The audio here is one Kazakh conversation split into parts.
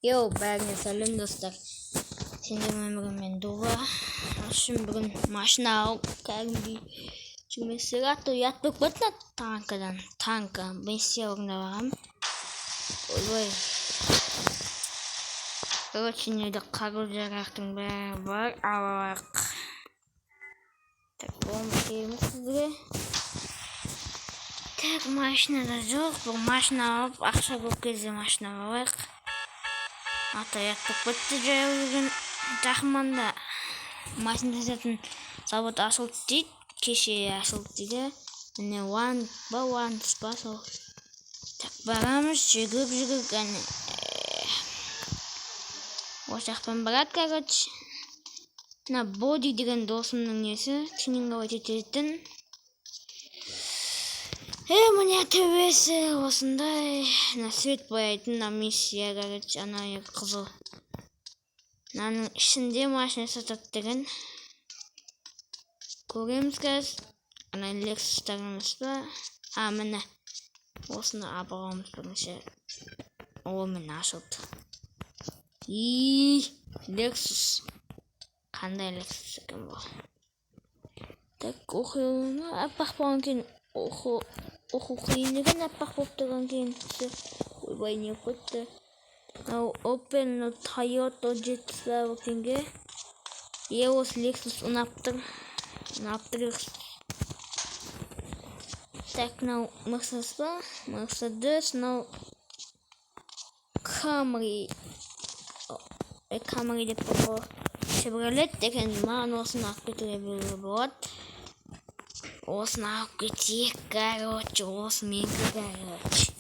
бәріңе сәлем достар. Сендердің өмірімен дуға. Ашым бүгін машина алып, кәдімгідей жүрмесігі атты ұят болып кетті танка. Миссия орындап Ойбай. Короче, неде қару-жарақтың бәрі бар. Алайық. Так, бомба келеміз сізге. Так, машинада жоқ. Бұл машина алып, ақша көп кезде машина алайық. Атаят болып кетті жаяу жүрген жақынманда. Машина жасайтын завод ашылды дейді. Кеше ашылды дейді. Міне one ба сол. Так, барамыз, жүгіріп әне. Осы жақтан барады, короче. Мына боди деген досымның несі, тюнинговать ететін. Міне төбесі осындай. На свет бояйтын, на миссия, короче, ана қызыл. Мынаның ішінде машина сатады деген. Көреміз қазір. Ана Lexus-тарымыз ба? Міне. Осыны абырамыз бірінші. Мен ашылды. Lexus. Қандай Lexus екен бұл? Так, оқиғаны аппақ болған кейін оқу қиын екен, аппақ болып тұрған кейін. Ойбай, не көтті. Opel Toyota жетісі өкенге. Осы Lexus ұнаптыр Lexus. Так, мынау Mercedes ба? Mercedes, мынау Camry деп бұл Chevrolet деген маған осыны алып кетуге беруге болады. Осыны алып кетейік, короче, осы менгі, короче.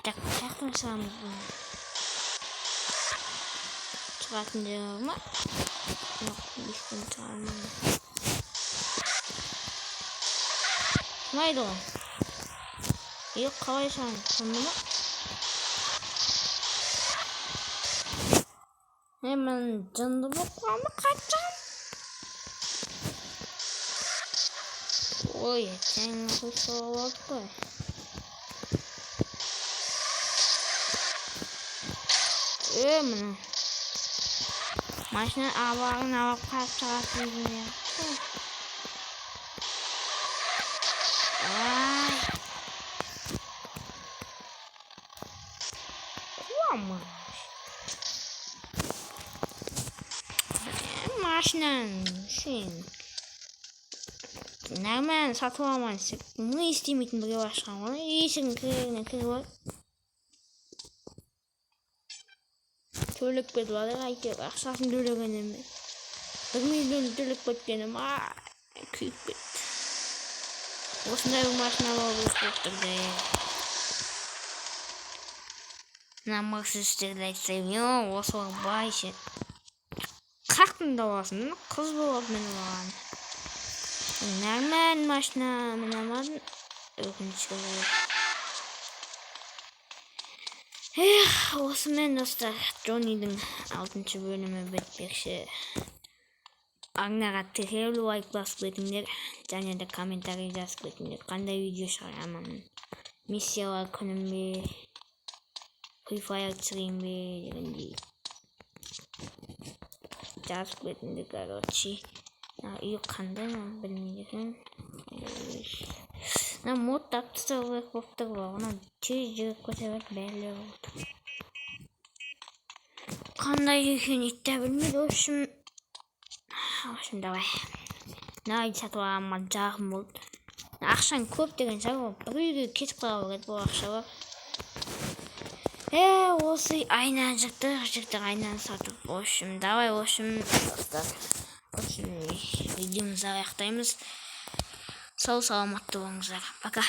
Так, қаяқтан шығамыз бұл? Шығатын жері ма? Жоқ, ешкім шығармайды. Шымайды ғой? Қалай шығамыз? Сонды ма? Мен жынды болып қалды қайтсам? Ой, әтең құлсыға болады қой. Міне. Машина абағын алып қап шығатын жіне. Қуамы. Машинан сен нормально сатып алмайсың. Мұны істемейтін біреу ашқан ғой. Есігін кіріп бар. Төлеп кетіп алды, әйтеуір ақшасын төлеген емес. 1 миллион төлеп кеткенім, күйіп кетті. Осындай бір машина алып отырды. Мына Mercedes-терді айтсам, осы бай ше. Қақтың да боласың, қыз болып мені болған. Нормально машина мінамадың. Өкінішке болып. Осымен достар, Джоннидің 6-шы бөлімі бітпекші. Аңнаға тірелу лайк басып кетіңдер, және де комментарий жазып кетіңдер. Қандай видео шығарамын? Миссиялар күнім бе? Free Fire түсірейін бе? Дегендей. Жазып кетіңдер, короче. Үй қандай ма? Білмейдім. Мод тапты сауғырық болып тұр ғой. Оны тез жүріп көтеріп бәлі болды. Қандай екен етті білмейді. В общем, давай. Найд сатып алғанға жағым болды. Ақшаң көп деген сау. Бір үйге кетіп қалу керек бұл ақшаға. Осы айнан жықтық айнан сатып. В общем, давай, достар. Видеомызды аяқтаймыз. Сау саламатты болыңыздар. Пока.